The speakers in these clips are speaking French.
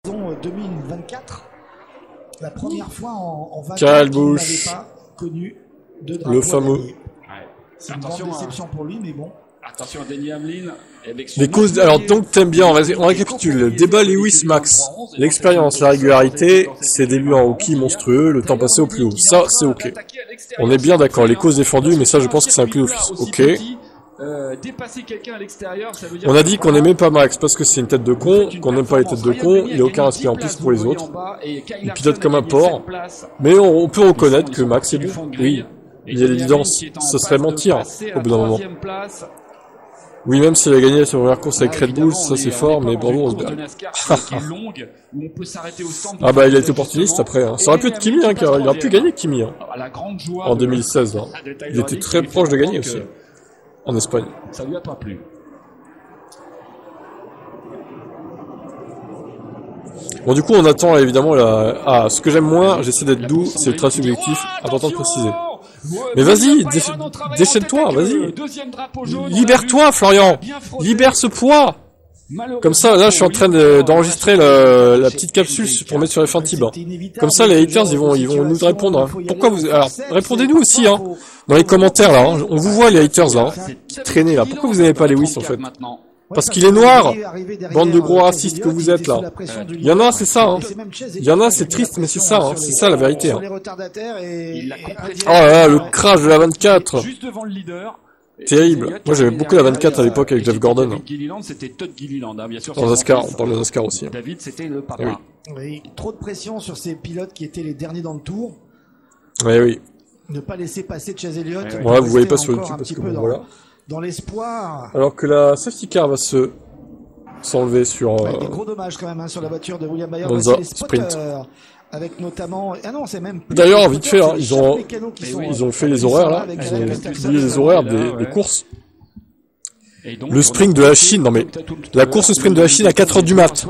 saison 2024, la première fois en 20 ans Kyle qu'il Busch, n'avait pas connu de drapeau le fameux. à gagner. C'est une grande déception pour lui, mais bon. Attention à Denny Hamlin. Avec son Les causes, alors donc t'aimes bien, on récapitule. Débat Lewis-Max. L'expérience, la régularité, ses débuts en hockey monstrueux, le temps passé au plus haut. Ça, c'est ok. On est bien d'accord, les causes défendues, mais ça je pense que c'est un plus d'office. Ok. Dépasser quelqu'un à l'extérieur, ça veut dire On a dit qu'on aimait pas Max parce que c'est une tête de con, qu'on n'aime pas les têtes de con, il a aucun respect en plus pour les autres. Il pilote comme un porc. Mais on peut reconnaître que Max est bon. Oui. Il y a l'évidence. Ce serait mentir au bout d'un moment. Oui, même s'il a gagné sur la première course avec Red Bull, ça c'est fort, mais bravo, on se bat. Ah bah il a été opportuniste après. Hein. Ça aurait pu être Kimi, hein, car il aurait pu gagner Kimi hein, en 2016. Hein. Il était très proche de gagner aussi, en Espagne. Ça lui a pas plu. Bon du coup on attend là, évidemment la... Ah, ce que j'aime moins, j'essaie d'être doux, c'est le train subjectif, important de préciser. Mais vas-y, déchaîne-toi, vas-y. Libère-toi, Florian. Libère ce poids. Comme ça, là, je suis en train d'enregistrer la petite capsule pour mettre sur F1 hein. Comme ça, les haters, ils vont nous répondre. Hein. Pourquoi vous... Alors, répondez-nous aussi, hein. Dans les commentaires, là. Hein. On vous voit, les haters, là. Hein, qui traînez, là. Pourquoi vous n'avez pas Lewis, en fait? Parce qu'il est noir. Bande de gros racistes que vous êtes, là. Il y en a, c'est ça, hein. Il y en a, c'est triste, mais c'est ça, hein. C'est ça, la vérité, hein. Oh là là, le crash de la 24. Juste devant le leader. Terrible. Moi, j'aimais beaucoup la 24 à l'époque avec Jeff Gordon. C'était Todd Gilliland, hein, bien sûr. Dans NASCAR, on parle de NASCAR aussi. Hein. David, c'était le papa. Oui, trop de pression sur ces pilotes qui étaient les derniers dans le tour. Oui, oui. Ne pas laisser passer Chase Elliott. Voilà, vous voyez pas sur YouTube parce que bon, voilà. Dans l'espoir. Alors que la safety car va s'enlever sur des gros dommages quand même hein, sur la voiture de William Byron. Monza les Sprint. Avec notamment non c'est même d'ailleurs vite fait hein, ils ont fait les horaires là, ils ont publié les horaires des courses. Le sprint de la Chine, non mais la course sprint de la Chine à 4h du mat.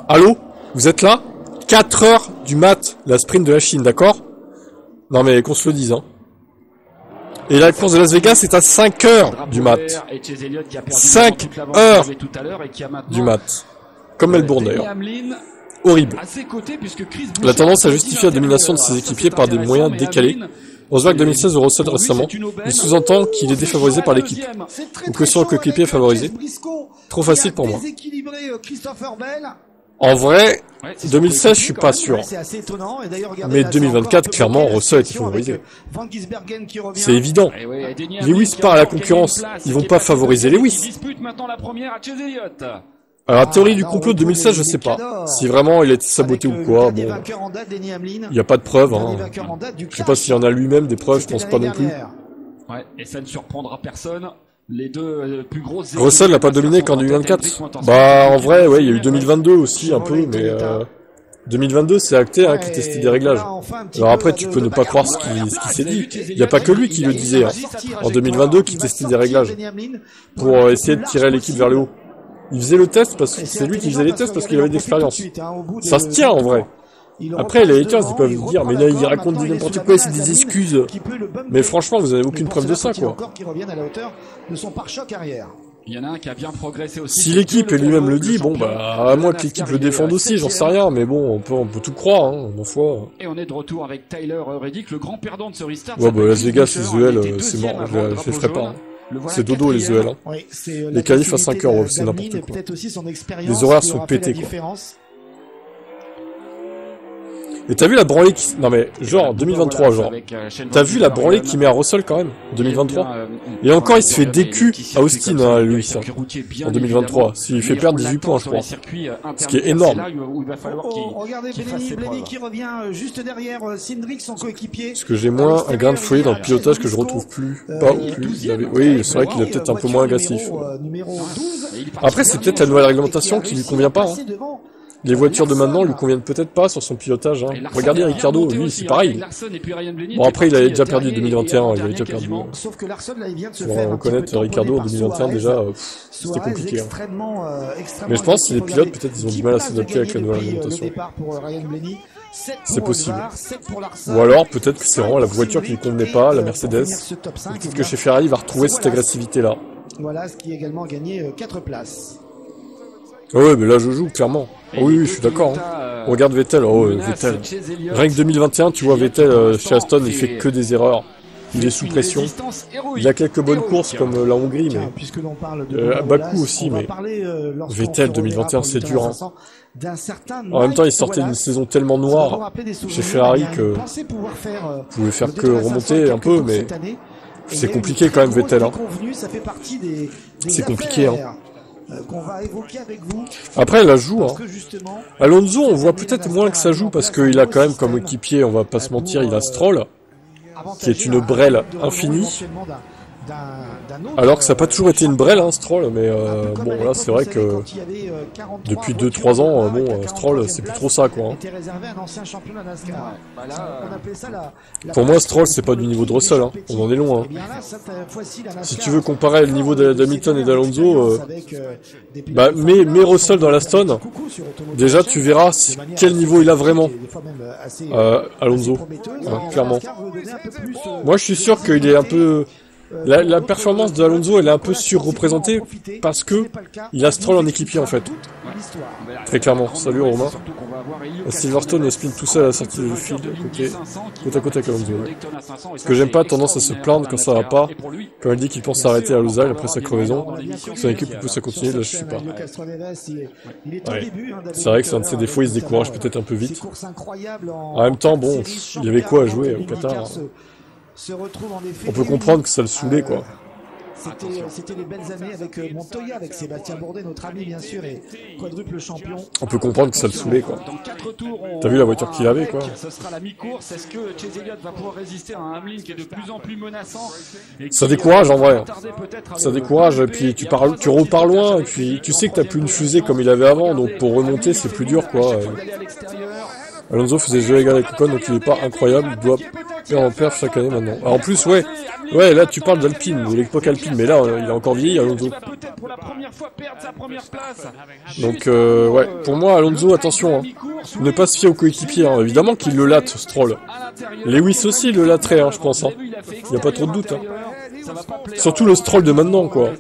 Allô? Vous êtes là? 4h du mat, la sprint de la Chine, d'accord? Non mais qu'on se le dise hein. Et la course de Las Vegas est à 5h du mat. 5h du mat. Comme Melbourne d'ailleurs. Horrible. La tendance à justifier la domination de ses équipiers par des moyens décalés. Rosberg 2016 au Russell récemment, il sous-entend qu'il est défavorisé par l'équipe, ou que son coéquipier est favorisé. Trop facile pour moi. En vrai, 2016 je suis pas sûr. Mais 2024 clairement Russell est favorisé. C'est évident. Lewis part à la concurrence, ils vont pas favoriser Lewis. Alors la théorie du complot de 2016 je sais pas. Si vraiment il a été saboté ou quoi, bon. Il n'y a pas de preuves. Hein. Je sais pas s'il y en a lui-même des preuves, je pense pas non plus. Ouais, et ça ne surprendra personne. Les deux plus grosses. Russell n'a pas dominé qu'en 2024. Bah en vrai, ouais, il y a eu 2022 aussi un peu, mais 2022 c'est acté hein, qui testait des réglages. Alors après tu peux ne pas croire ce qui s'est dit. Il n'y a pas que lui qui le disait. Hein. En 2022 qui testait des réglages pour essayer de tirer l'équipe vers le haut. Il faisait le test parce que c'est lui qui faisait les tests parce qu'il avait de l'expérience. Ça se tient en vrai. Après les haters ils peuvent dire mais là il raconte n'importe quoi, c'est des excuses. Mais franchement vous avez aucune preuve de ça quoi. Il y en a un qui a bien progressé aussi. Si l'équipe et lui-même le dit, bon bah à moins que l'équipe le défende aussi, j'en sais rien, mais bon on peut tout croire, hein, ma foi. Et on est de retour avec Tyler Reddick, le grand perdant de ce restart. Ouais bah Las Vegas les EL c'est mort, je les ferai pas. Hein. C'est dodo les EL. Hein. Oui, les qualifs à 5h, c'est n'importe quoi. Les horaires sont pétés quoi. Et t'as vu la branlée qui... Non mais, genre, 2023, genre. T'as vu la branlée qui met à Russell quand même, 2023. Et encore, il se fait DQ à Austin, hein, lui, ça. En 2023. S'il fait perdre 18 points, je crois. Ce qui est énorme. Regardez Blenny qui revient juste derrière Cindric, son coéquipier. Parce que j'ai moins un grain de folie dans le pilotage que je retrouve plus. Pas ou plus. Oui, c'est vrai qu'il est peut-être un peu moins agressif. Après, c'est peut-être la nouvelle réglementation qui lui convient pas, hein. Les voitures de maintenant lui conviennent peut-être pas sur son pilotage. Hein. Regardez Ricciardo, lui c'est pareil. Bon après il avait déjà perdu 2021, il avait déjà perdu. Pour reconnaître Ricciardo en 2021 déjà, c'était compliqué. Hein. Mais je pense que les pilotes peut-être ils ont du mal à s'adapter avec la nouvelle réglementation. C'est possible. Ou alors peut-être que c'est vraiment la voiture qui lui convenait pas, la Mercedes. Peut-être que chez Ferrari il va retrouver cette agressivité là. Voilà ce qui a également gagné 4 places. Ah ouais, mais là je joue, clairement. Ah oui, oui, je suis d'accord. Hein. Regarde Vettel, oh Vettel. Rien que 2021, tu vois Vettel chez Aston, il fait que des erreurs. Il est sous pression. Il a quelques bonnes courses comme la Hongrie, mais à Bakou aussi, mais Vettel 2021 c'est dur. Hein. En même temps, il sortait d'une saison tellement noire chez Ferrari que vous pouvez faire que remonter un peu, mais c'est compliqué quand même Vettel. Hein. C'est compliqué. Hein. Après, elle la joue. Hein. Alonso, on voit peut-être moins que ça joue parce qu'il a quand même comme équipier, on va pas se mentir, il a Stroll, qui est une brêle infinie. Alors que ça n'a pas toujours été une brêle, hein, Stroll, mais bon, là, c'est vrai que depuis 2-3 ans, bon, Stroll, c'est plus trop ça, quoi. Hein. Pour moi, Stroll, c'est pas du niveau de Russell, hein. On en est loin. Hein. Si tu veux comparer le niveau d'Hamilton et d'Alonso, bah, mets Russell dans l'Aston, déjà, tu verras quel niveau il a vraiment, Alonso, hein, clairement. Moi, je suis sûr qu'il est un peu... La performance d'Alonso, elle est un peu surreprésentée parce que il a Stroll en équipier en fait. Très clairement. Salut Romain. Silverstone est sprint tout seul à la sortie du field, côte à côte avec Alonso. Ouais. Ce que j'aime pas, tendance à se plaindre quand ça va pas. Quand il dit qu'il pense s'arrêter à Lausanne après sa crevaison, son équipe pousse à continuer, là je suis pas. Ouais. C'est vrai que c'est un de ses défauts, il se décourage peut-être un peu vite. En même temps, bon, il y avait quoi à jouer au Qatar. On peut comprendre que ça le saoulait, quoi. C'était les belles années avec Montoya, avec Sébastien Bourdet, notre ami bien sûr, et quadruple champion. On peut comprendre que ça le saoulait, quoi. T'as vu la voiture qu'il avait, quoi. Ce sera la mi-course. Est-ce que Chase Elliott va pouvoir résister à un Hamlin qui est de plus en plus menaçant? Ça décourage en vrai. Ça décourage, et puis tu repars loin, et puis tu sais que t'as plus une fusée comme il avait avant, donc pour remonter c'est plus dur, quoi. Alonso faisait jeu égal avec Ocon, donc il est pas incroyable, il doit en perdre chaque année maintenant. Alors en plus, ouais, là tu parles d'Alpine, de l'époque Alpine, mais là il a encore vieilli Alonso. Donc ouais, pour moi Alonso, attention, hein. Ne pas se fier aux coéquipiers, hein. Évidemment qu'il le latte, Stroll. Lewis aussi le latterait, hein, je pense. Hein. Il n'y a pas trop de doute. Hein. Surtout le Stroll de maintenant, quoi.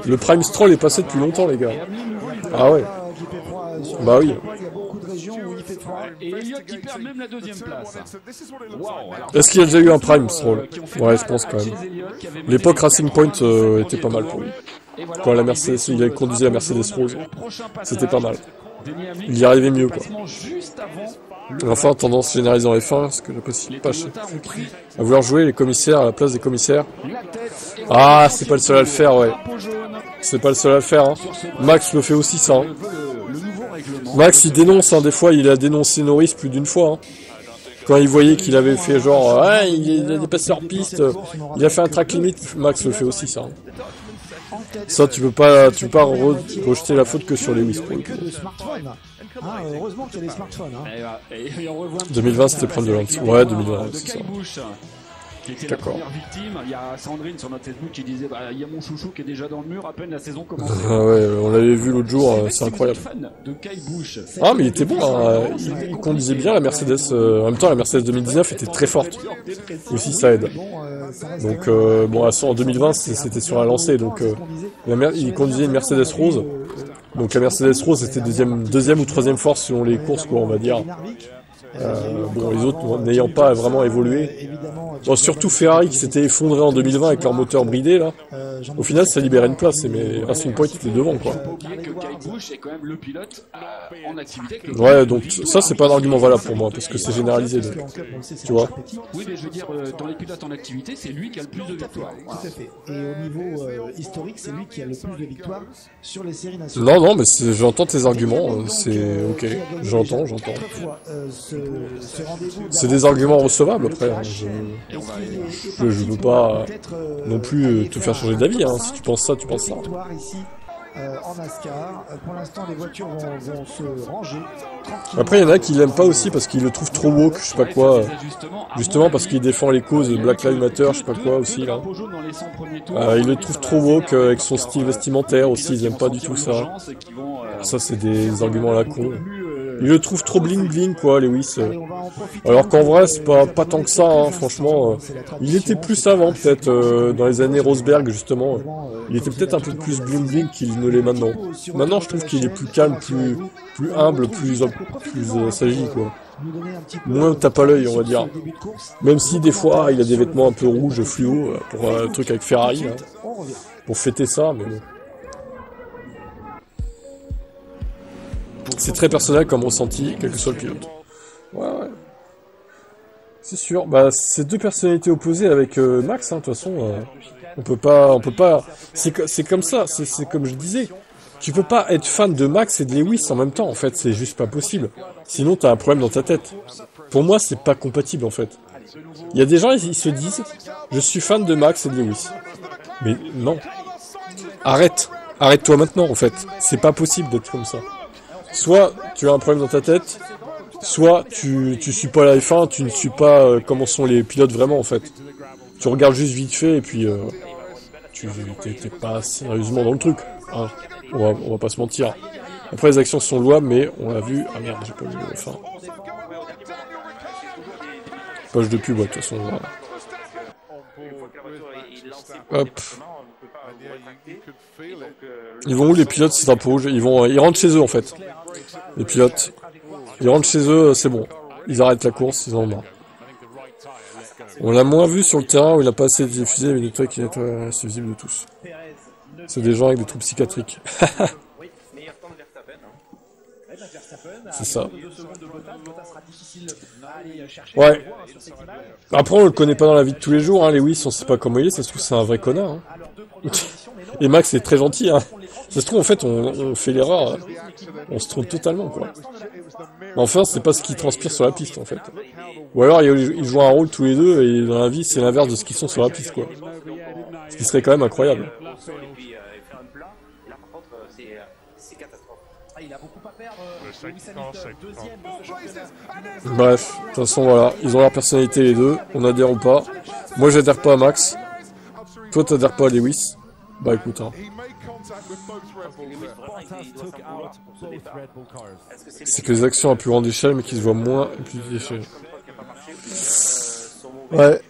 Le Prime Stroll est passé depuis longtemps, les gars. Ah ouais. Bah oui. Est-ce qu'il y a déjà eu un Prime Stroll? Ouais, je pense quand même. L'époque Racing Point était pas mal pour lui. Quand la Mercedes, il conduisait la Mercedes Rose, c'était pas mal. Il y arrivait mieux, quoi. Enfin, tendance généralisée en F1, ce que j'apprécie pas à vouloir jouer les commissaires à la place des commissaires. Ah, c'est pas le seul à le faire, ouais. C'est pas le seul à le faire, hein. Max le fait aussi, ça. Hein. Max, il dénonce, hein. Des fois, il a dénoncé Norris plus d'une fois. Hein. Quand il voyait qu'il avait fait genre, ah, il a dépassé leur piste, il a fait un track limit, Max le fait aussi, ça. Hein. Ça, tu peux pas rejeter la faute que sur les Lewis. Heureusement qu'il y a les smartphones. Hein. 2020, c'était prendre de l'anti. Ouais, 2020, c'est ça. Qui était la première victime. Il y a Sandrine sur notre Facebook qui disait il y a mon chouchou qui est déjà dans le mur à peine la saison commence. Ah ouais, on l'avait vu l'autre jour, c'est incroyable. Ah mais il était bon, hein. Il conduisait bien la Mercedes. En même temps, la Mercedes 2019 était très forte. Aussi ça aide. Donc bon, en 2020 c'était sur la lancée, donc il conduisait une Mercedes rose. Donc la Mercedes rose c'était deuxième ou troisième force selon les courses, quoi, on va dire. Bon, les autres n'ayant pas vraiment évolué. Bon, surtout Ferrari qui s'était effondré en 2020 avec leur moteur bridé là. Au final, ça libérait une place, mais Racing Point était devant, quoi. Ouais, donc ça c'est pas un argument valable pour moi parce que c'est généralisé, donc, tu vois. Oui, mais je veux dire, dans les pilotes en activité, c'est lui qui a le plus de victoires. Tout à fait. Et au niveau historique, c'est lui qui a le plus de victoires sur les séries nationales. Non, mais j'entends tes arguments, c'est ok, j'entends. C'est des arguments recevables après. Hein. Je veux pas non plus te faire changer d'avis. Hein. Si tu penses ça, tu penses ça. En NASCAR, pour l'instant les voitures vont se ranger. Après il y en a qui l'aiment pas aussi parce qu'ils le trouvent trop woke, je sais pas quoi. Justement parce qu'il défend les causes de Black Lives Matter, je sais pas quoi aussi là. Il le trouve trop woke avec son style vestimentaire aussi, ils aiment pas du tout ça. Ça c'est des arguments à la con. Il le trouve trop bling bling quoi, Lewis. Allez, on va en profiter. Alors qu'en vrai, c'est pas tant que ça, hein, franchement. Il était plus avant, peut-être, dans les années Rosberg, justement. Il était peut-être un peu plus bling bling qu'il ne l'est maintenant. Maintenant, je trouve qu'il est plus calme, plus humble, plus sagi, quoi. Moins tape à l'œil, on va dire. Même si, des fois, il a des vêtements un peu rouges, fluo, pour un truc avec Ferrari, hein, pour fêter ça, mais bon. C'est très personnel comme ressenti, quel que soit le pilote. Ouais. C'est sûr. Bah, c'est deux personnalités opposées avec Max, hein, de toute façon. On peut pas. C'est comme ça. C'est comme je disais. Tu peux pas être fan de Max et de Lewis en même temps. En fait, c'est juste pas possible. Sinon, t'as un problème dans ta tête. Pour moi, c'est pas compatible en fait. Il y a des gens, ils se disent, je suis fan de Max et de Lewis. Mais non. Arrête-toi maintenant en fait. C'est pas possible d'être comme ça. Soit tu as un problème dans ta tête, soit tu suis pas la F1, tu ne suis pas comment sont les pilotes vraiment en fait. Tu regardes juste vite fait et puis t'es pas sérieusement dans le truc. Hein. On va pas se mentir. Après les actions sont louables, mais on l'a vu. Ah merde, j'ai pas vu la fin. Page de pub, de toute façon. Voilà. Hop. Ils vont où les pilotes, ces drapeaux rouges? Ils rentrent chez eux en fait. Les pilotes. Ils rentrent chez eux, c'est bon. Ils arrêtent la course, ils en ont marre. On l'a moins vu sur le terrain où il n'a pas assez diffusé, mais le truc qui est assez visible de tous. C'est des gens avec des troubles psychiatriques. C'est ça. Ouais. Après, on le connaît pas dans la vie de tous les jours, hein. Lewis, on sait pas comment il est, ça se trouve, c'est un vrai connard. Hein. Et Max est très gentil, hein. Ça se trouve, en fait, on fait l'erreur. On se trompe totalement, quoi. Mais enfin, c'est pas ce qui transpire sur la piste, en fait. Ou alors, ils jouent un rôle tous les deux, et dans la vie, c'est l'inverse de ce qu'ils sont sur la piste, quoi. Ce qui serait quand même incroyable. Bref, de toute façon, voilà. Ils ont leur personnalité, les deux. On adhère ou pas. Moi, j'adhère pas à Max. Toi, t'adhères pas à Lewis. Bah, écoute, hein. C'est que les actions à plus grande échelle, mais qui se voient moins à plus d'échelle. Ouais.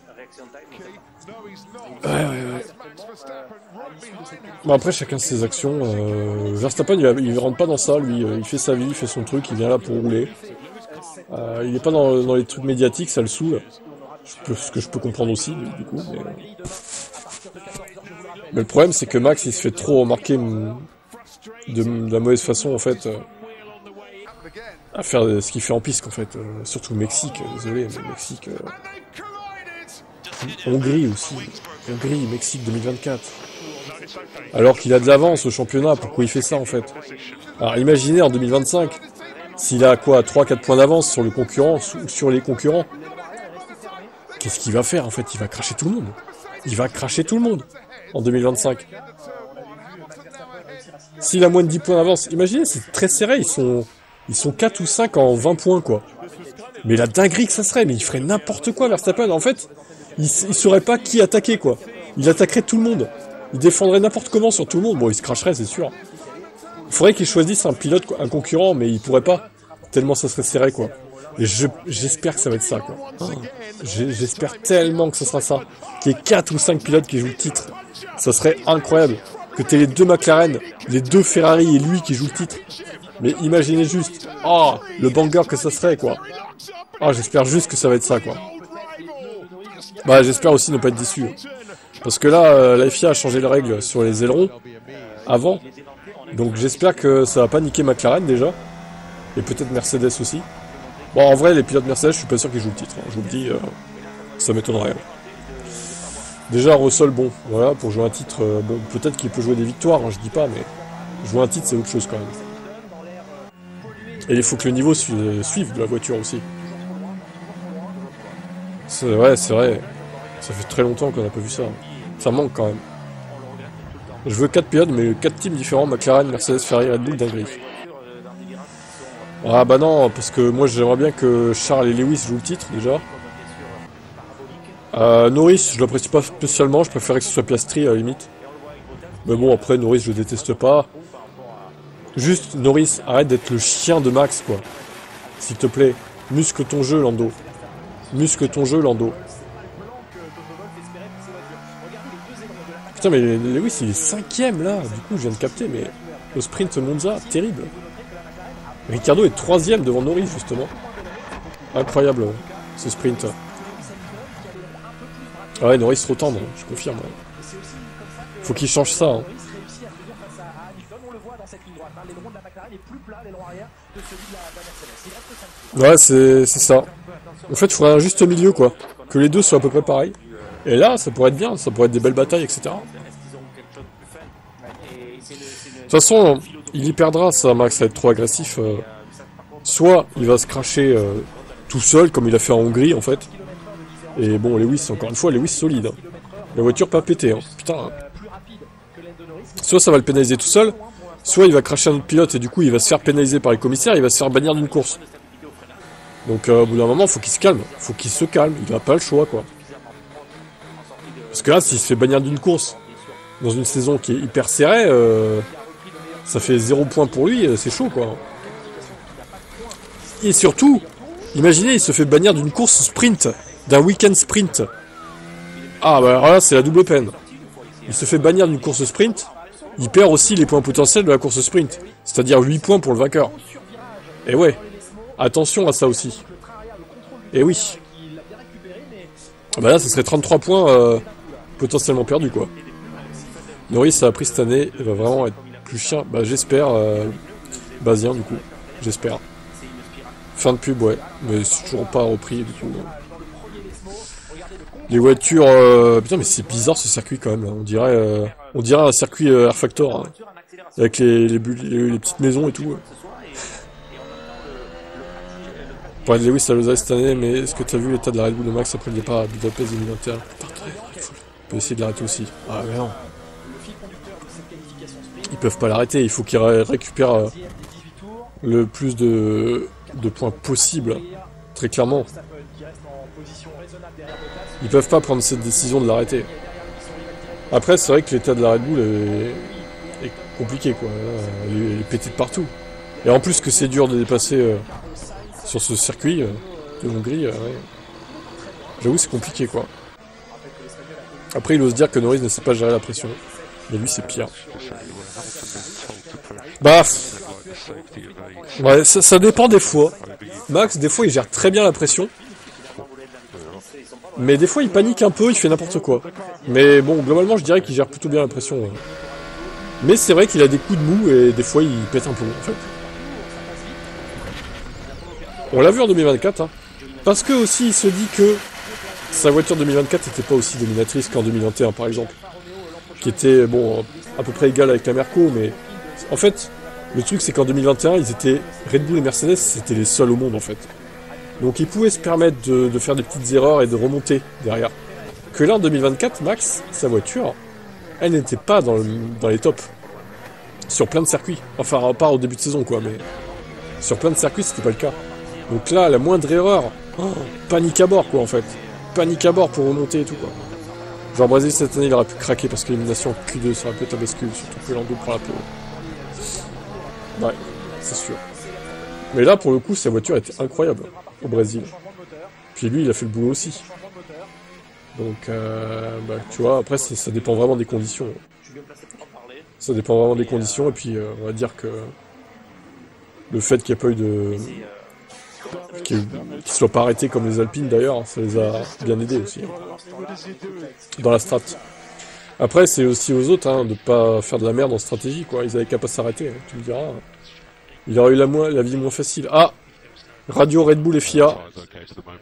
Bon, après, chacun ses actions. Verstappen, il rentre pas dans ça, lui. Il fait sa vie, il fait son truc, il vient là pour rouler. Il est pas dans les trucs médiatiques, ça le saoule. Ce que je peux comprendre aussi, du coup. Mais le problème, c'est que Max, il se fait trop remarquer de la mauvaise façon, en fait, à faire ce qu'il fait en piste, en fait. Surtout le Mexique, désolé, mais le Mexique... Hongrie aussi. Hongrie, Mexique 2024. Alors qu'il a de l'avance au championnat, pourquoi il fait ça, en fait? Alors imaginez, en 2025, s'il a quoi, 3-4 points d'avance sur le concurrent, sur les concurrents, qu'est-ce qu'il va faire, en fait? Il va cracher tout le monde. Il va cracher tout le monde en 2025. S'il a moins de 10 points d'avance, imaginez, c'est très serré, ils sont 4 ou 5 en 20 points, quoi. Mais la dinguerie que ça serait, mais il ferait n'importe quoi, Verstappen. En fait, il saurait pas qui attaquer, quoi. Il attaquerait tout le monde. Il défendrait n'importe comment sur tout le monde. Bon, il se cracherait, c'est sûr. Il faudrait qu'il choisisse un pilote, un concurrent, mais il pourrait pas. Tellement ça serait serré, quoi. Et j'espère que ça va être ça, quoi. J'espère tellement que ce sera ça. Qu'il y ait 4 ou 5 pilotes qui jouent le titre. Ça serait incroyable. Que t'aies les 2 McLaren, les 2 Ferrari et lui qui joue le titre. Mais imaginez juste. Oh, le banger que ça serait, quoi. Ah, j'espère juste que ça va être ça, quoi. Bah, j'espère aussi ne pas être déçu. Parce que là, la FIA a changé les règles sur les ailerons avant. Donc j'espère que ça va pas niquer McLaren déjà. Et peut-être Mercedes aussi. Bon, en vrai, les pilotes Mercedes, je suis pas sûr qu'ils jouent le titre. Hein. Je vous le dis, ça m'étonnerait. Déjà, Russell, bon, voilà, pour jouer un titre, bon, peut-être qu'il peut jouer des victoires, hein, je dis pas, mais jouer un titre, c'est autre chose quand même. Et il faut que le niveau suive de la voiture aussi. Ouais, c'est vrai. Ça fait très longtemps qu'on n'a pas vu ça. Ça manque quand même. Je veux 4 pilotes, mais 4 teams différents, McLaren, Mercedes, Ferrari, Red Bull, dinguerie. Ah bah non, parce que moi j'aimerais bien que Charles et Lewis jouent le titre déjà. Norris, je l'apprécie pas spécialement, je préférais que ce soit Piastri à la limite. Mais bon, après Norris je déteste pas. Juste, Norris, arrête d'être le chien de Max, quoi. S'il te plaît, muscle ton jeu, Lando. Muscle ton jeu, Lando. Putain, mais Lewis, il est 5ème, là. Du coup, je viens de capter, mais au sprint Monza, terrible. Ricciardo est 3ème devant Norris, justement. Incroyable, ce sprint. Ah ouais, Norris trop tendre, je confirme. Faut qu'il change ça. Hein. Ouais, c'est ça. En fait, il faudrait un juste milieu, quoi. Que les deux soient à peu près pareils. Et là, ça pourrait être bien, ça pourrait être des belles batailles, etc. De toute façon, il y perdra, ça, Max, ça va être trop agressif. Soit il va se cracher tout seul, comme il a fait en Hongrie, en fait. Et bon, Lewis, encore une fois, Lewis solide. Hein. La voiture pas pétée, hein. Putain. Hein. Soit ça va le pénaliser tout seul, soit il va cracher un autre pilote et du coup il va se faire pénaliser par les commissaires, il va se faire bannir d'une course. Donc au bout d'un moment, faut qu'il se calme. Faut qu'il se calme, il n'a pas le choix, quoi. Parce que là, s'il se fait bannir d'une course dans une saison qui est hyper serrée, ça fait 0 point pour lui, c'est chaud, quoi. Et surtout, imaginez, il se fait bannir d'une course sprint, d'un week-end sprint. Ah bah alors là, c'est la double peine. Il se fait bannir d'une course sprint, il perd aussi les points potentiels de la course sprint. C'est-à-dire 8 points pour le vainqueur. Et ouais, attention à ça aussi. Et oui. Ah bah là, ce serait 33 points potentiellement perdus, quoi. Norris a appris cette année, il va vraiment être plus chien. Bah j'espère, Basien du coup, j'espère. Fin de pub, ouais, mais c'est toujours pas repris du coup. Les voitures, putain mais c'est bizarre ce circuit quand même, là. On dirait un circuit Air Factor, hein. Avec les petites maisons et tout. Pour être Lewis à Lausanne cette année, mais est-ce que tu as vu l'état de la Red Bull de Max après le départ à Budapest 2021? On peut essayer de l'arrêter aussi. Ah mais non. Ils peuvent pas l'arrêter, il faut qu'il récupère le plus de points possible, très clairement. Ils peuvent pas prendre cette décision de l'arrêter. Après, c'est vrai que l'état de la Red Bull est compliqué, quoi. Elle est pétée de partout. Et en plus que c'est dur de dépasser sur ce circuit de Hongrie, ouais. J'avoue, c'est compliqué, quoi. Après, il ose dire que Norris ne sait pas gérer la pression. Mais lui, c'est pire. Bah, ouais, ça dépend des fois. Max, des fois, il gère très bien la pression. Mais des fois, il panique un peu, il fait n'importe quoi. Mais bon, globalement, je dirais qu'il gère plutôt bien la pression. Ouais. Mais c'est vrai qu'il a des coups de mou et des fois, il pète un peu, en fait. On l'a vu en 2024, hein. Parce que aussi, il se dit que sa voiture 2024 n'était pas aussi dominatrice qu'en 2021, par exemple. Qui était, bon, à peu près égale avec la Merco, mais... En fait, le truc, c'est qu'en 2021, ils étaient... Red Bull et Mercedes, c'était les seuls au monde, en fait. Donc ils pouvaient se permettre de faire des petites erreurs et de remonter derrière. Que là, en 2024, Max, sa voiture, elle n'était pas dans les tops. Sur plein de circuits. Enfin, à part au début de saison, quoi, mais... Sur plein de circuits, c'était pas le cas. Donc là, la moindre erreur, panique à bord, quoi, en fait. Panique à bord pour remonter et tout, quoi. Genre, Brésil, cette année, il aurait pu craquer parce que l'élimination Q2 serait peut-être à bascule, surtout que Lando prend la peau. Ouais, c'est sûr. Mais là, pour le coup, sa voiture était incroyable au Brésil. Puis lui, il a fait le boulot aussi. Donc, bah, tu vois, après, ça dépend vraiment des conditions. Ça dépend vraiment des conditions, et puis on va dire que le fait qu'il n'y ait pas eu de... qu'ils ne soient pas arrêtés comme les Alpines, d'ailleurs, ça les a bien aidés aussi. Dans la strat. Après, c'est aussi aux autres hein, de pas faire de la merde en stratégie, quoi. Ils avaient qu'à pas s'arrêter, hein, tu me diras. Il aurait eu la vie moins facile. Ah, Radio Red Bull et FIA.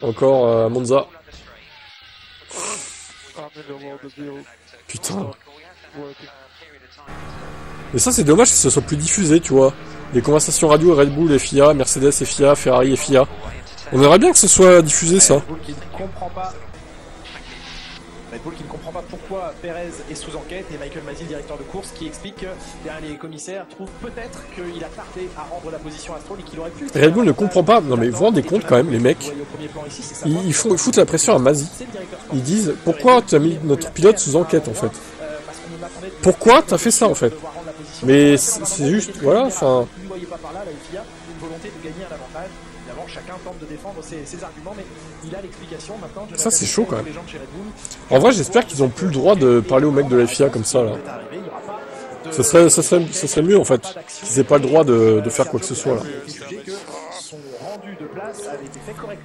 Encore Monza. Putain. Mais ça, c'est dommage que ce soit plus diffusé, tu vois. Les conversations radio Red Bull et FIA, Mercedes et FIA, Ferrari et FIA. On aimerait bien que ce soit diffusé, ça. Red Bull qui ne comprend pas pourquoi Perez est sous enquête et Michael Masi, directeur de course, qui explique que les commissaires trouvent peut-être qu'il a tardé à rendre la position à Stroll et qu'il aurait pu... Red Bull ne comprend pas, non mais vous vous rendez compte quand même, les mecs, ils foutent la pression à Masi. Ils disent, pourquoi tu as mis notre pilote sous enquête en fait? Pourquoi tu as fait ça en fait? Mais c'est juste, voilà, enfin... gagner un avantage. Évidemment, chacun tente de défendre ses arguments, mais il a l'explication maintenant. Ça, c'est chaud quand même. En vrai, j'espère qu'ils ont plus le droit de parler aux mecs de la FIA comme ça là. Ça serait mieux en fait, qu'ils aient pas le droit de faire quoi que ce soit là.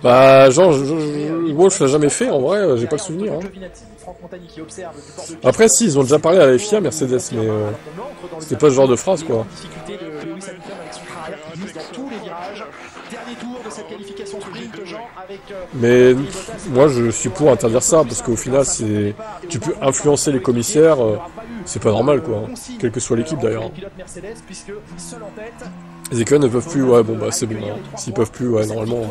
Bah, genre, Wolf l'a jamais fait en vrai, j'ai pas le souvenir. Hein. Après, si, ils ont déjà parlé à la FIA, Mercedes, mais c'était pas ce genre de phrase quoi. Mais moi je suis pour interdire ça parce qu'au final tu peux influencer les commissaires, c'est pas normal quoi, hein. Quelle que soit l'équipe d'ailleurs. Les écuries ne peuvent plus, ouais bon bah c'est bon, hein. S'ils peuvent plus, ouais normalement.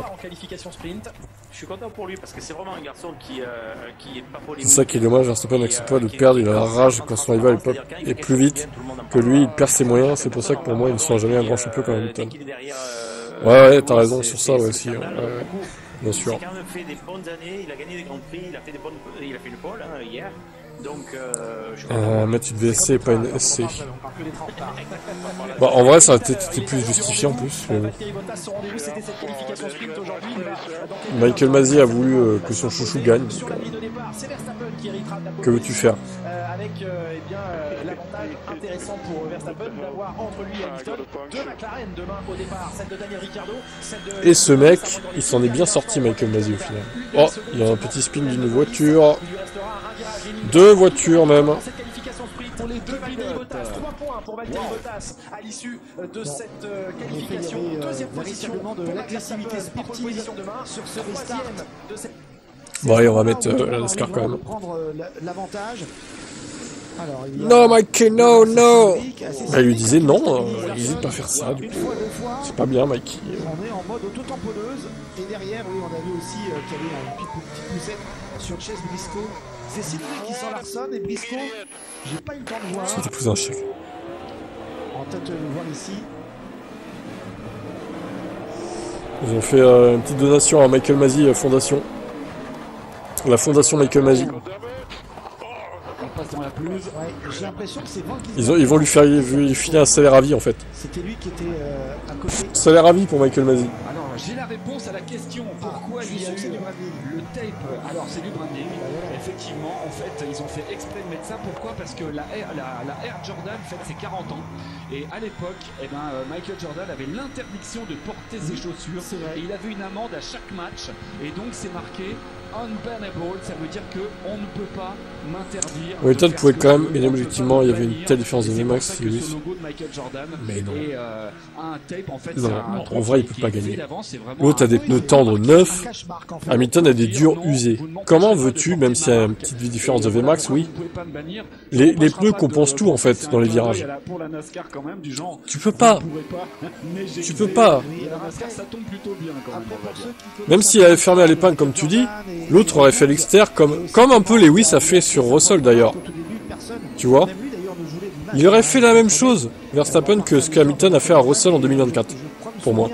Je suis content pour lui parce que c'est vraiment un garçon qui est pas pour les. C'est ça qui est dommage, Verstappen n'accepte pas de perdre, il a la rage quand son rival est plus vite que lui, il perd ses moyens, c'est pour ça que pour moi il ne sera jamais un grand champion comme Hamilton. Ouais, t'as raison sur ça ouais, aussi, ouais, bien sûr. Il a quand même fait des bonnes années, il a gagné des grands prix, il a fait une pole hier. Donc, mettre une VSC et pas une SC. Bah, en vrai, ça a été plus justifié en plus. Mais bon. Michael Masi a voulu que son chouchou gagne. Que veux-tu faire? Avec l'avantage intéressant pour Verstappen d'avoir entre lui et Hamilton deux McLaren demain au départ, celle de Daniel Ricciardo, celle de... Et ce mec, il s'en est bien sorti, Michael Masi au final. Oh, il y a un petit spin d'une voiture. Deux voitures même. Pour les deux Valtteri Bottas, 3 points pour Valtteri Bottas à l'issue de cette qualification. Deuxième position de l'agressivité sportive demain sur ce troisième de cette... Bon allez, on va mettre la NASCAR quand même. Non Mikey, no, no. Bah, il lui disait non, il n'hésite pas à faire ça du coup. C'est pas bien Mikey. On est en mode auto-tamponneuse. Et derrière, oui, on a vu aussi qu'il y avait une petite poussette sur Chase Briscoe. C'est Sylvie qui sent Larson et Briscoe, j'ai pas eu le temps de voir. C'était plus un chèque. En tête de le voir ici. Ils ont fait une petite donation à Michael Masi Fondation. La fondation Michael Masi. On passe dans la pelouse. Ouais, j'ai l'impression que c'est Van qui... Ils vont lui filer un salaire à vie en fait. C'était lui qui était à côté. Salaire à vie pour Michael Masi. Alors j'ai la réponse à la question. Pourquoi il y a eu le tape? Alors c'est du branding. Effectivement, en fait, ils ont fait exprès de mettre ça. Pourquoi? Parce que la Air Jordan fête ses 40 ans. Et à l'époque, Michael Jordan avait l'interdiction de porter ses chaussures. Et il avait une amende à chaque match. Et donc c'est marqué unbannable. Ça veut dire qu'on ne peut pas m'interdire. Hamilton pouvait quand même, mais objectivement, il y avait une telle différence de VMAX. Mais non. Et un tape, en fait, non, en vrai, il peut pas gagner. L'autre a des pneus tendres neufs. Hamilton a des durs usés. Comment veux-tu, même s'il y a une petite différence de VMAX, oui, les pneus compensent tout en fait dans les virages. Tu peux pas. Tu peux pas. Même s'il avait fermé à l'épingle comme tu dis, l'autre aurait fait l'extérieur comme un peu Lewis a fait sur Russell d'ailleurs. Tu vois? Il aurait fait la même chose, Verstappen, que ce qu'Hamilton a fait à Russell en 2024, pour moi.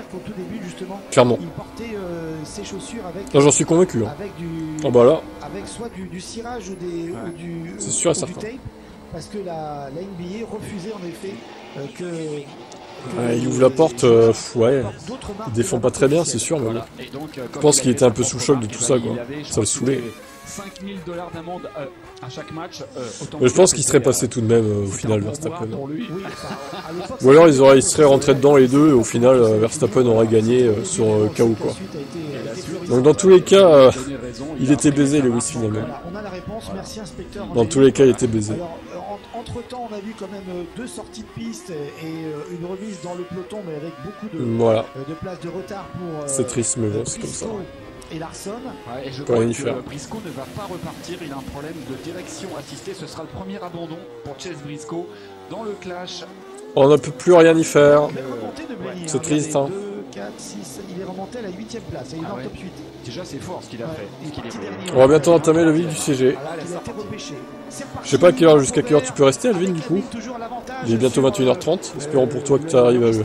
Clairement. Là, j'en suis convaincu. Hein. Ah bah là. Avec soit du cirage ou du c'est sûr et certain. Tape, parce que la NBA refusait en effet que... il ouvre la porte, ouais, il défend pas très bien, c'est sûr, mais bon. Je pense qu'il était un peu sous le choc de tout ça, quoi. Ça le saoulait. 5 000 $ d'amende à chaque match. Mais je pense qu'il serait passé tout de même au final, Verstappen. Ou alors ils seraient rentrés dedans les deux, et au final, Verstappen aurait gagné sur KO, quoi. Donc dans tous les cas, il était baisé, Lewis, finalement. Dans tous les cas, il était baisé. Entre temps, on a vu quand même deux sorties de piste et une remise dans le peloton, mais avec beaucoup de place de retard pour. C'est triste, mais bon, c'est comme ça. Et Larson. Ouais, et je crois que Briscoe ne va pas repartir. Il a un problème de direction assistée. Ce sera le premier abandon pour Chase Briscoe dans le clash. On ne peut plus rien y faire. C'est triste, hein. 4, 6, il est remonté à la 8ème place. Il est dans le top 8. Déjà, c'est fort ce qu'il a fait. On va bientôt entamer le vif du CG. Je sais pas à quelle heure, jusqu'à quelle heure tu peux rester, Alvin, du coup. Il est bientôt 21h30. Espérons pour toi que tu arrives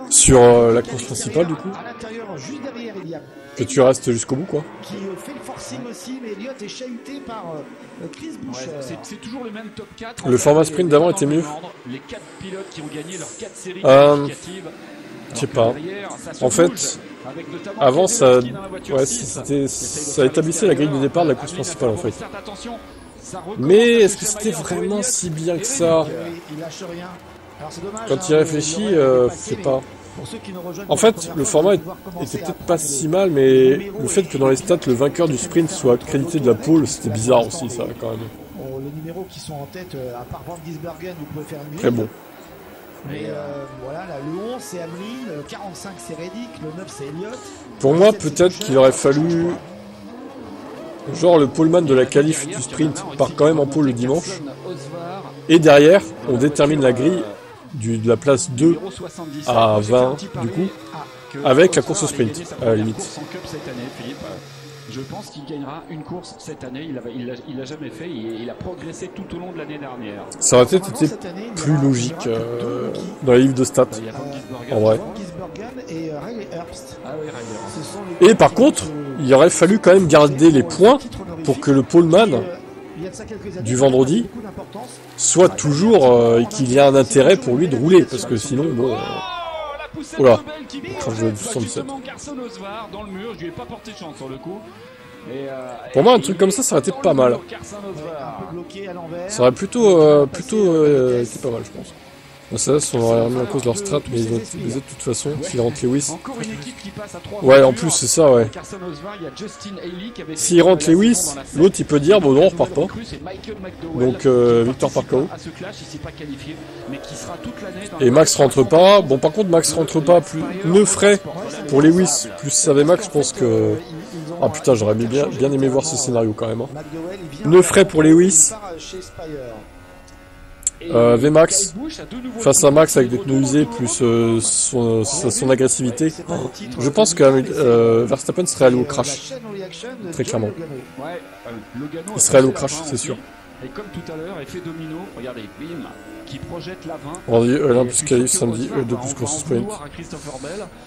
sur la course principale, du coup. Que tu restes jusqu'au bout, quoi. Qui fait le forcing aussi, mais Elliott est chahuté par Chris Buescher. C'est toujours le même top 4. Le format sprint d'avant était mieux. Les 4 pilotes qui ont gagné leurs 4 séries qualificatives. Je sais pas. En fait, avant ça, ouais, ça établissait la grille de départ de la course principale en fait. Mais est-ce que c'était vraiment si bien que ça? Quand il réfléchit, je sais pas. En fait, le format était peut-être pas si mal, mais le fait que dans les stats, le vainqueur du sprint soit crédité de la pole, c'était bizarre aussi, ça, quand même. Les numéros qui sont en tête, à part Van Gisbergen, vous pouvez faire mieux. Très bon. Mais voilà, là, le 11 c'est Hamlin, le 45 c'est Reddick, le 9 c'est Elliott. Pour moi, peut-être qu'il aurait fallu... Genre le poleman de la qualif du sprint part quand même en pole le dimanche. Et derrière, on détermine la grille de la place 2 à 20 du coup, avec la course au sprint à la limite. Je pense qu'il gagnera une course cette année. Il l'a jamais fait. Il a progressé tout au long de l'année dernière. Ça aurait peut-être été plus logique dans les livres de stats, en vrai. Et par contre, il aurait fallu quand même garder les points pour que le poleman du vendredi soit toujours qu'il y ait un intérêt pour lui de rouler, parce que sinon, bon... Oula, crash de 77. Pour moi, un truc comme ça aurait été pas mal. Ça aurait plutôt été pas mal, je pense. Ça, on aurait remis en cause leur strat, mais ils ont été de toute façon, s'ils rentrent Lewis. Ouais, en plus, c'est ça, ouais. S'ils rentrent Lewis, l'autre il peut dire, bon, non, on repart pas. Donc, Victor par KO. Et Max rentre pas. Bon, par contre, Max rentre pas, plus pneu frais pour Lewis, plus savait Max, je pense que. Ah putain, j'aurais bien aimé voir ce scénario quand même. Hein. Pneu frais pour Lewis. VMAX face à Max avec des pneus usés plus son agressivité. Je pense que Verstappen serait allé au crash. Très clairement. Il serait allé au crash, c'est sûr. Et comme tout à l'heure, effet domino, regardez, bim, qui projette l'avant. On dit l'un plus qualif samedi, deux plus course sprint.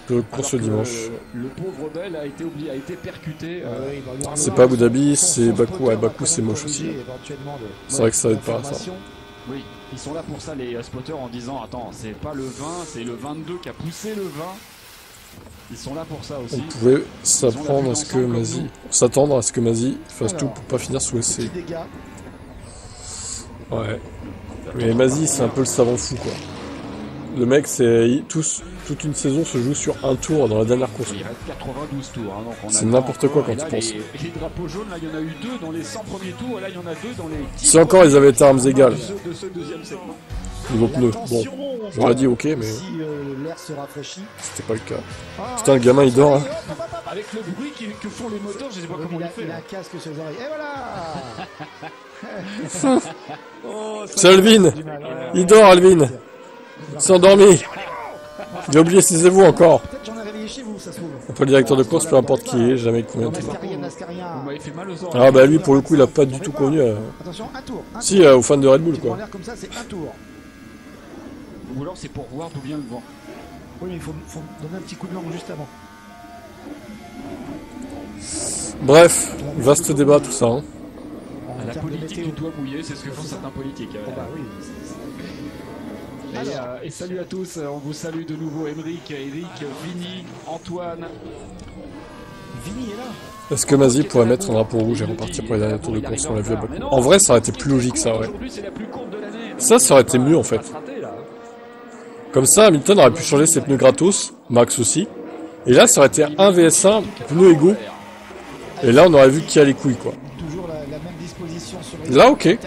Deux courses le dimanche. Le pauvre Bell a été percuté. C'est pas Abu Dhabi, c'est Bakou. Ouais, Bakou c'est moche aussi. C'est vrai que ça aide pas ça. Oui, ils sont là pour ça les spotters en disant attends, c'est pas le 20, c'est le 22 qui a poussé le 20. Ils sont là pour ça aussi. On pouvait s'attendre à ce que Masi fasse tout pour pas finir sous essai. Ouais. Mais Masi c'est un peu le savant fou quoi. Le mec c'est toute une saison se joue sur un tour dans la dernière course. Il reste 92 tours. Hein, c'est n'importe quoi quand tu penses. Les drapeaux jaunes, là il y en a eu 2 dans les 100 premiers tours et là il y en a 2 dans les 10 si encore ils avaient été armes égales. De ce deuxième segment. Niveau pneus. Bon, j'aurais dit ok mais c'était pas le cas. Putain le gamin il dort hein. Avec le bruit que font les moteurs, je sais pas comment il fait. Il a un casque sur les oreilles. Et voilà. C'est Alvin. Il dort Alvin. Il s'est endormi. Il a oublié ses évaux encore. Après le directeur de course, peu importe qui est, jamais combien de temps. Ah bah lui pour le coup il a pas du tout connu. Si aux fans de Red Bull quoi. Ou alors c'est pour voir d'où vient le vent. Oui mais il faut donner un petit coup de langue juste avant. Bref, vaste débat tout ça. Hein. La politique du doigt mouillé, c'est ce que font certains politiques. Et salut à tous, on vous salue de nouveau Émeric, Eric, Vini, Antoine. Vini est là. Est-ce que Masi pourrait mettre un drapeau rouge et repartir pour les derniers tours de course on l'a vu à Bakou? En vrai ça aurait été plus logique ça ouais. Ça aurait été mieux en fait. Comme ça Hamilton aurait pu changer ses pneus gratos, Max aussi. Et là ça aurait été 1 vs 1, pneus égaux. Et là on aurait vu qui a les couilles quoi. Là ok.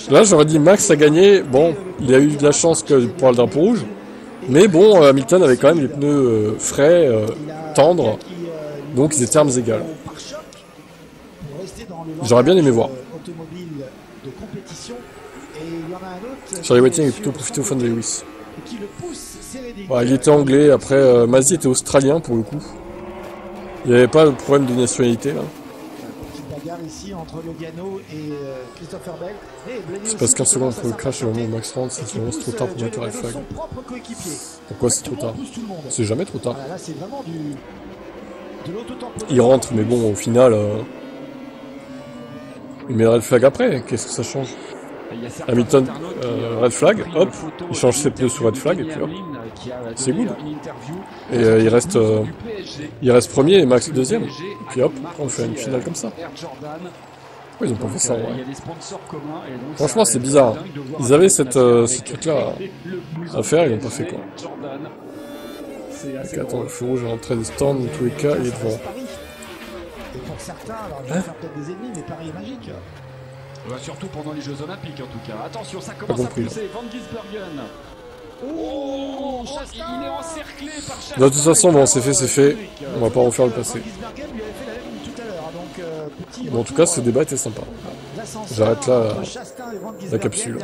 Là j'aurais dit Max a gagné, bon il a eu de la chance pour le drapeau rouge. Mais bon Hamilton avait quand même les pneus frais, tendres. Donc ils étaient armes égales. J'aurais bien aimé voir. Charlie Whiting est plutôt profité aux fans de Lewis. Ouais, il était anglais, après Masi était australien pour le coup. Il n'y avait pas de problème de nationalité là. C'est parce qu'un second pour le crash et le moment où Max rentre, c'est trop tard pour mettre le red flag. Pourquoi c'est trop tard? C'est jamais trop tard. Il rentre, mais bon, au final, il met le red flag après, qu'est-ce que ça change? Hamilton, red flag, hop, il change ses pneus sur red flag et puis hop, c'est good. Et il reste premier et Max deuxième. Et puis hop, on fait une finale comme ça. Oui, ils ont pas fait ça en vrai. Franchement, c'est bizarre. Ils avaient ce truc-là à faire, ils l'ont pas fait quoi. Ok, attends, le feu rouge est entrée des stands, dans tous les cas, il est devant. Et pour certains, alors ils vont faire peut-être des ennemis, mais Paris est magique. Surtout pendant les Jeux Olympiques en tout cas. Attention, ça commence à pousser. Van Gisbergen. Oh, il est encerclé par Charles. De toute façon, bon, c'est fait. On va pas refaire le passé. Bon, en tout cas, ce débat était sympa. J'arrête là la capsule.